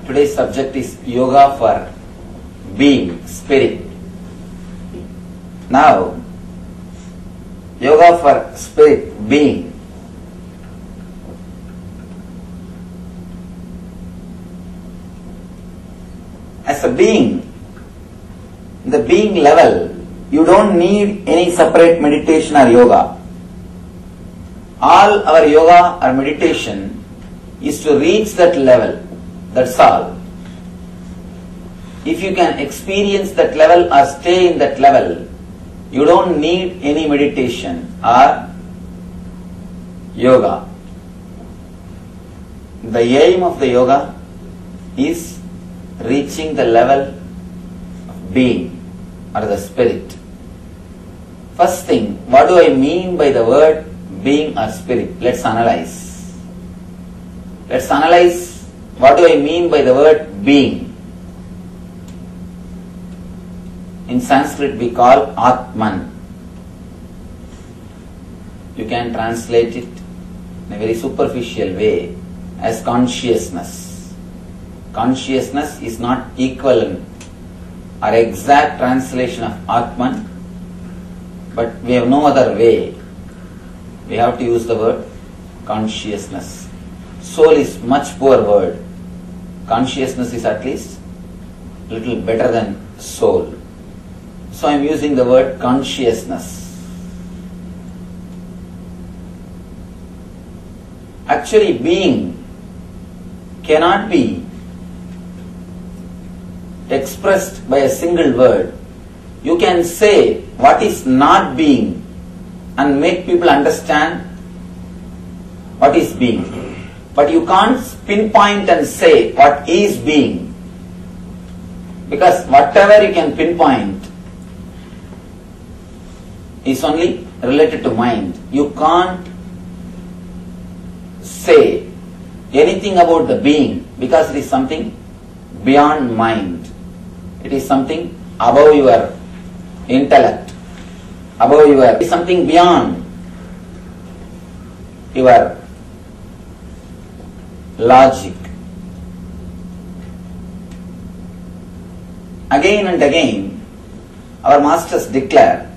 Today's subject is yoga for being, spirit. Now, yoga for spirit, being. As a being, the being level, you don't need any separate meditation or yoga. All our yoga or meditation is to reach that level. That's all. If you can experience that level or stay in that level, you don't need any meditation or yoga. The aim of the yoga is reaching the level of being or the spirit. First thing, what do I mean by the word being or spirit? Let's analyze. Let's analyze what do I mean by the word being. In Sanskrit we call Atman. You can translate it in a very superficial way as consciousness. Consciousness is not equivalent or exact translation of Atman, but we have no other way. We have to use the word consciousness. Soul is much poor word. Consciousness is at least a little better than soul. So I am using the word consciousness. Actually, being cannot be expressed by a single word. You can say what is not being and make people understand what is being. But you can't pinpoint and say what is being. Because whatever you can pinpoint is only related to mind. You can't say anything about the being because it is something beyond mind. It is something above your intellect, it is something beyond your logic. Again and again, our masters declare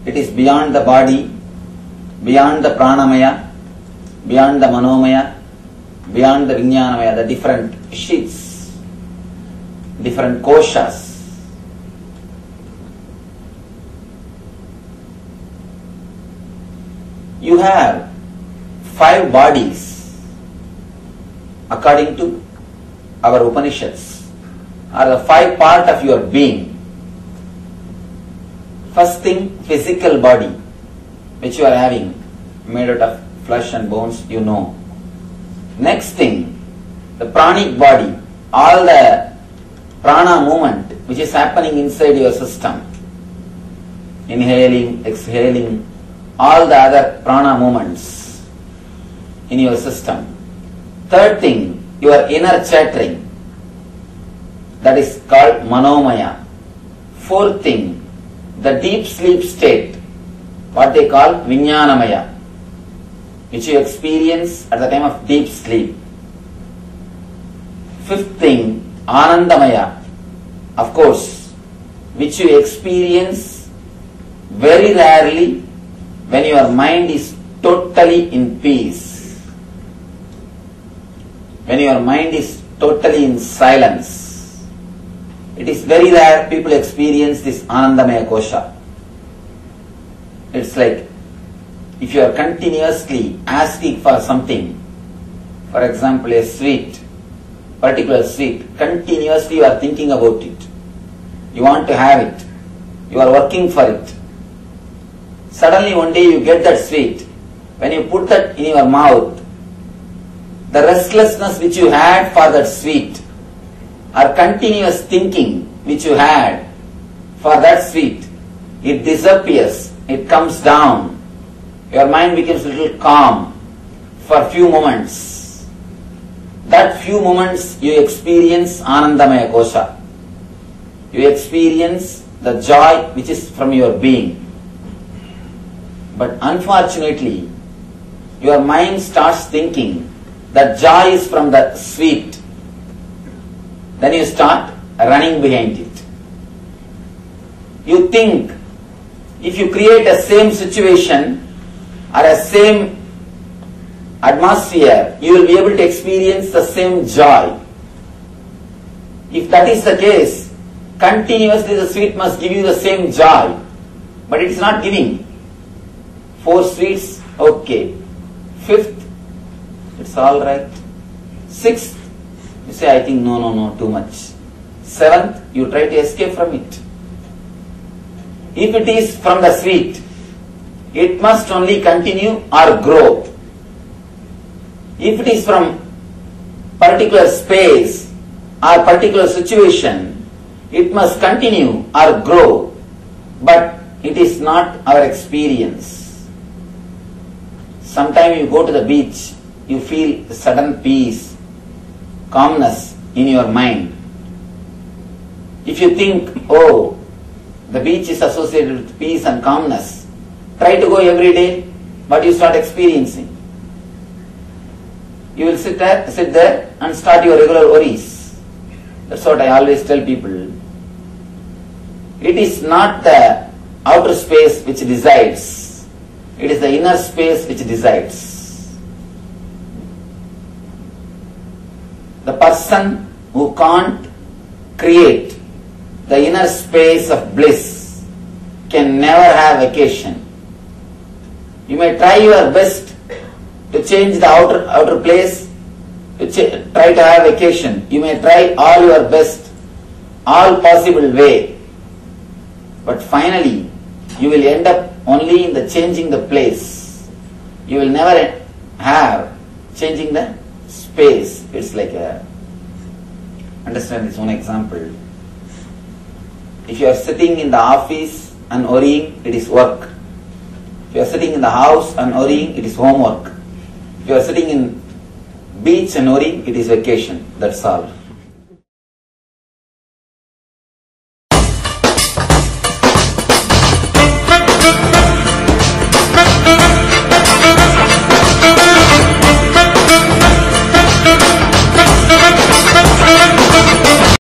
it is beyond the body, beyond the pranamaya, beyond the manomaya, beyond the vijnanamaya, the different sheets, different koshas. You have 5 bodies according to our Upanishads, are the 5 part of your being. First thing, physical body, which you are having, made out of flesh and bones, you know. Next thing, the pranic body, all the prana movement which is happening inside your system. Inhaling, exhaling, all the other prana movements in your system. Third thing, your inner chattering, that is called manomaya. Fourth thing, the deep sleep state, what they call vijnanamaya, which you experience at the time of deep sleep. Fifth thing, anandamaya, of course, which you experience very rarely when your mind is totally in peace. When your mind is totally in silence. It is very rare people experience this Anandamaya Kosha. It's like if you are continuously asking for something, for example a sweet, particular sweet, continuously you are thinking about it. You want to have it. You are working for it. Suddenly one day you get that sweet. When you put that in your mouth, the restlessness which you had for that sweet or continuous thinking which you had for that sweet, it disappears, it comes down. Your mind becomes a little calm for a few moments. That few moments you experience Anandamaya Kosha. You experience the joy which is from your being. But unfortunately, your mind starts thinking that joy is from the sweet, then you start running behind it. You think if you create a same situation or a same atmosphere, you will be able to experience the same joy. If that is the case, continuously the sweet must give you the same joy, but it is not giving. 4 sweets, okay. 5th, it's all right. 6th, you say, I think no, too much. 7th, you try to escape from it. If it is from the sweet, it must only continue or grow. If it is from particular space or particular situation, it must continue or grow, but it is not our experience. Sometimes you go to the beach, you feel sudden peace, calmness in your mind. If you think, oh, the beach is associated with peace and calmness, try to go every day, but you start experiencing. You will sit there and start your regular worries. That's what I always tell people. It is not the outer space which decides. It is the inner space which decides. The person who can't create the inner space of bliss can never have vacation. You may try your best to change the outer place, to try to have vacation. You may try all your best, all possible way. But finally, you will end up only in the changing the place. You will never have changing the space. It's like a, understand this one example. If you are sitting in the office and worrying, it is work. If you are sitting in the house and worrying, it is homework. If you are sitting in beach and worrying, it is vacation. That's all.